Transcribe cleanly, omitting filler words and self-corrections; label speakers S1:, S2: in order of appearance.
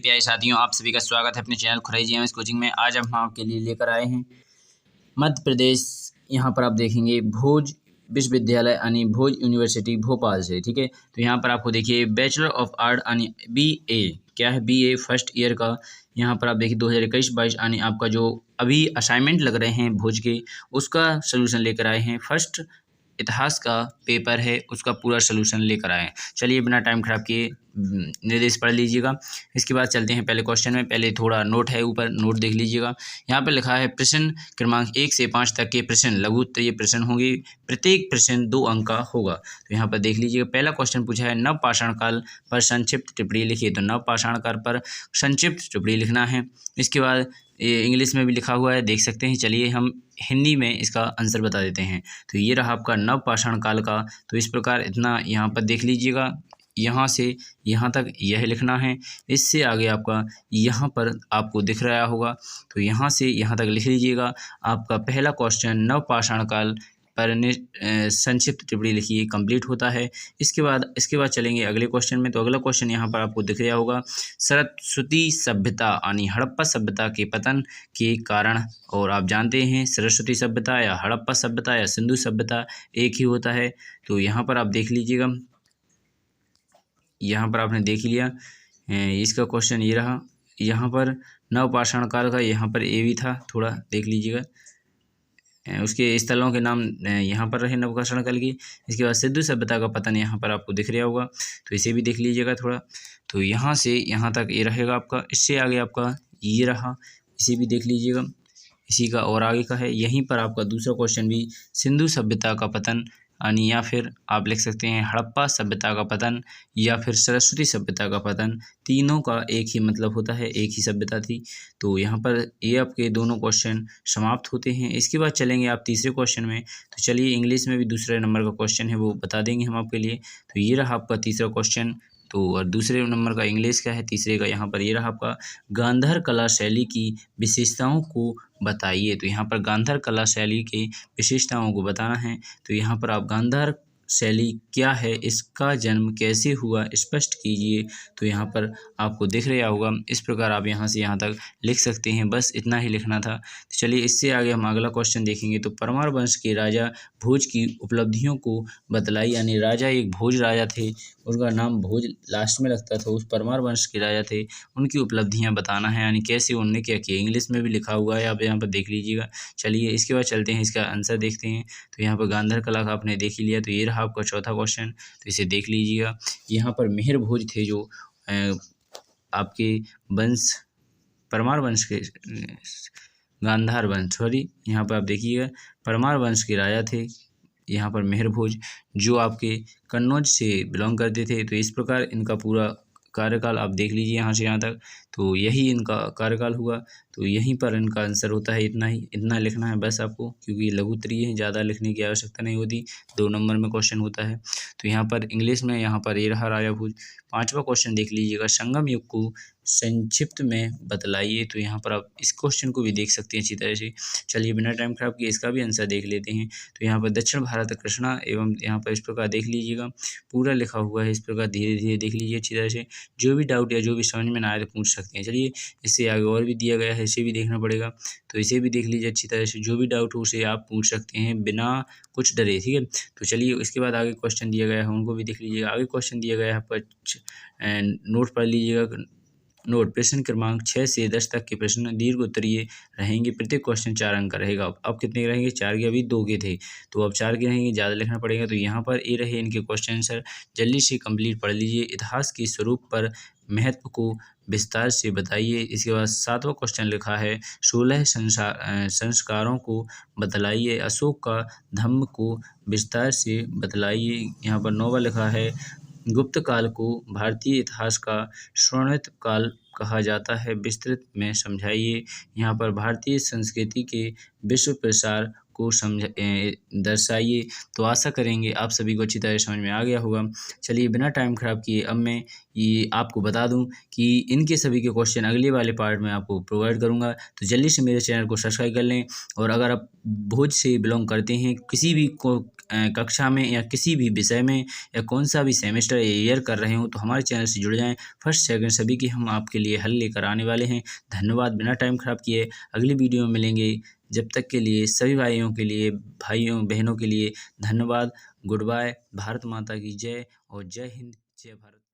S1: प्यारे साथियों, आप सभी का स्वागत है अपने चैनल खुराई GMS कोचिंग में। आज हम आपके लिए लेकर आए हैं मध्य प्रदेश। यहाँ पर आप देखेंगे भोज विश्वविद्यालय यानी भोज यूनिवर्सिटी भोपाल से, ठीक है। तो यहाँ पर आपको देखिए बैचलर ऑफ आर्ट यानी BA, क्या है BA फर्स्ट ईयर का। यहाँ पर आप देखिए 2021-22 यानी आपका जो अभी असाइनमेंट लग रहे हैं भोज के, उसका सोल्यूशन लेकर आए हैं। फर्स्ट इतिहास का पेपर है, उसका पूरा सोल्यूशन लेकर आए हैं। चलिए बिना टाइम खराब किए निर्देश पढ़ लीजिएगा। इसके बाद चलते हैं पहले क्वेश्चन में। पहले थोड़ा नोट है, ऊपर नोट देख लीजिएगा। यहाँ पर लिखा है प्रश्न क्रमांक 1 से 5 तक के प्रश्न लघु उत्तरीय प्रश्न होंगे। प्रत्येक प्रश्न 2 अंक का होगा। तो यहाँ पर देख लीजिएगा, पहला क्वेश्चन पूछा है नवपाषाण काल पर संक्षिप्त टिप्पणी लिखिए। तो नवपाषाण काल पर संक्षिप्त टिप्पणी लिखना है। इसके बाद ये इंग्लिश में भी लिखा हुआ है, देख सकते हैं। चलिए हम हिंदी में इसका आंसर बता देते हैं। तो ये रहा आपका नवपाषाण काल का। तो इस प्रकार इतना यहाँ पर देख लीजिएगा, यहाँ से यहाँ तक यह लिखना है। इससे आगे आपका यहाँ पर आपको दिख रहा होगा, तो यहाँ से यहाँ तक लिख लीजिएगा। आपका पहला क्वेश्चन नवपाषाण काल पर संक्षिप्त टिप्पणी लिखिए कंप्लीट होता है। इसके बाद चलेंगे अगले क्वेश्चन में। तो अगला क्वेश्चन यहाँ पर आपको दिख रहा होगा, सरस्वती सभ्यता यानी हड़प्पा सभ्यता के पतन के कारण। और आप जानते हैं सरस्वती सभ्यता या हड़प्पा सभ्यता या सिंधु सभ्यता एक ही होता है। तो यहाँ पर आप देख लीजिएगा, यहाँ पर आपने देख लिया। इसका क्वेश्चन ये रहा। यहाँ पर नवपाषाण काल का यहाँ पर ए भी था, थोड़ा देख लीजिएगा। उसके स्थलों के नाम यहाँ पर रहे नवपाषाण काल की। इसके बाद सिंधु सभ्यता का पतन यहाँ पर आपको दिख रहा होगा, तो इसे भी देख लीजिएगा थोड़ा। तो यहाँ से यहाँ तक ये रहेगा आपका। इससे आगे आपका ये रहा, इसे भी देख लीजिएगा। इसी का और आगे का है। यहीं पर आपका दूसरा क्वेश्चन भी सिंधु सभ्यता का पतन यानी, या फिर आप लिख सकते हैं हड़प्पा सभ्यता का पतन या फिर सरस्वती सभ्यता का पतन। तीनों का एक ही मतलब होता है, एक ही सभ्यता थी। तो यहाँ पर ये आपके दोनों क्वेश्चन समाप्त होते हैं। इसके बाद चलेंगे आप तीसरे क्वेश्चन में। तो चलिए इंग्लिश में भी दूसरे नंबर का क्वेश्चन है, वो बता देंगे हम आपके लिए। तो ये रहा आपका तीसरा क्वेश्चन। तो और दूसरे नंबर का इंग्लिश का है, तीसरे का यहाँ पर ये रहा आपका, गांधार कला शैली की विशेषताओं को बताइए। तो यहाँ पर गांधार कला शैली की विशेषताओं को बताना है। तो यहाँ पर आप गांधार शैली क्या है, इसका जन्म कैसे हुआ, स्पष्ट कीजिए। तो यहाँ पर आपको दिख रहा होगा। इस प्रकार आप यहाँ से यहाँ तक लिख सकते हैं, बस इतना ही लिखना था। तो चलिए इससे आगे हम अगला क्वेश्चन देखेंगे। तो परमार वंश के राजा भोज की उपलब्धियों को बतलाई। यानी राजा एक भोज राजा थे, उनका नाम भोज लास्ट में लगता था, उस परमार वंश के राजा थे। उनकी उपलब्धियाँ बताना है, यानी कैसे उन्होंने क्या किया। इंग्लिश में भी लिखा हुआ है, आप यहाँ पर देख लीजिएगा। चलिए इसके बाद चलते हैं, इसका आंसर देखते हैं। तो यहाँ पर गांधार कला का आपने देख ही लिया। तो ये रहा आपका चौथा क्वेश्चन, तो इसे देख लीजिएगा। यहाँ पर मेहर भोज थे जो आपके वंश परमार वंश के गांधार वंश यहाँ पर आप देखिएगा परमार वंश के राजा थे यहाँ पर मेहर भोज, जो आपके कन्नौज से बिलोंग करते थे। तो इस प्रकार इनका पूरा कार्यकाल आप देख लीजिए यहाँ से यहाँ तक। तो यही इनका कार्यकाल हुआ। तो यहीं पर इनका आंसर होता है। इतना ही, इतना लिखना है बस आपको, क्योंकि लघु उत्तरीय है, ज़्यादा लिखने की आवश्यकता नहीं होती। 2 नंबर में क्वेश्चन होता है। तो यहाँ पर इंग्लिश में यहाँ पर ये रहा राजा भोज। पाँचवा क्वेश्चन देख लीजिएगा, संगम युग को संक्षिप्त में बतलाइए। तो यहाँ पर आप इस क्वेश्चन को भी देख सकते हैं अच्छी तरह से। चलिए बिना टाइम खराब किए इसका भी आंसर देख लेते हैं। तो यहाँ पर दक्षिण भारत कृष्णा एवं यहाँ पर इस प्रकार देख लीजिएगा, पूरा लिखा हुआ है। इस प्रकार धीरे धीरे देख लीजिए अच्छी तरह से। जो भी डाउट या जो भी समझ में ना आए तो पूछ सकते हैं। चलिए इससे आगे और भी दिया गया है, इसे भी देखना पड़ेगा। तो इसे भी देख लीजिए अच्छी तरह से। जो भी डाउट हो उसे आप पूछ सकते हैं बिना कुछ डरे, ठीक है। तो चलिए इसके बाद आगे क्वेश्चन दिया गया है, उनको भी देख लीजिएगा। आगे क्वेश्चन दिया गया है आपका, नोट पढ़ लीजिएगा। नोट, प्रश्न क्रमांक 6 से 10 तक के प्रश्न दीर्घ उत्तरीय रहेंगे। प्रत्येक क्वेश्चन 4 अंक का रहेगा। अब कितने के रहेंगे? 4 के, अभी 2 के थे, तो अब 4 के रहेंगे, ज़्यादा लिखना पड़ेगा। तो यहाँ पर ये रहे इनके क्वेश्चन आंसर, जल्दी से कंप्लीट पढ़ लीजिए। इतिहास के स्वरूप पर महत्व को विस्तार से बताइए। इसके बाद 7वां क्वेश्चन लिखा है, 16 संस्कारों को बतलाइए। अशोक का धम्म को विस्तार से बतलाइए। यहाँ पर 9वां लिखा है, गुप्त काल को भारतीय इतिहास का स्वर्णिम काल कहा जाता है, विस्तृत में समझाइए। यहाँ पर भारतीय संस्कृति के विश्व प्रसार को दर्शाइए। तो आशा करेंगे आप सभी को अच्छी तरह समझ में आ गया होगा। चलिए बिना टाइम खराब किए अब मैं ये आपको बता दूं कि इनके सभी के क्वेश्चन अगले वाले पार्ट में आपको प्रोवाइड करूंगा। तो जल्दी से मेरे चैनल को सब्सक्राइब कर लें। और अगर आप भोज से बिलोंग करते हैं, किसी भी कक्षा में या किसी भी विषय में या कौन सा भी सेमेस्टर या ईयर कर रहे हो तो हमारे चैनल से जुड़ जाएं। फर्स्ट सेकंड सभी की हम आपके लिए हल लेकर आने वाले हैं। धन्यवाद। बिना टाइम खराब किए अगली वीडियो में मिलेंगे। जब तक के लिए सभी भाइयों के लिए, भाइयों बहनों के लिए धन्यवाद। Good bye. भारत माता की जय और जय हिंद, जय भारत।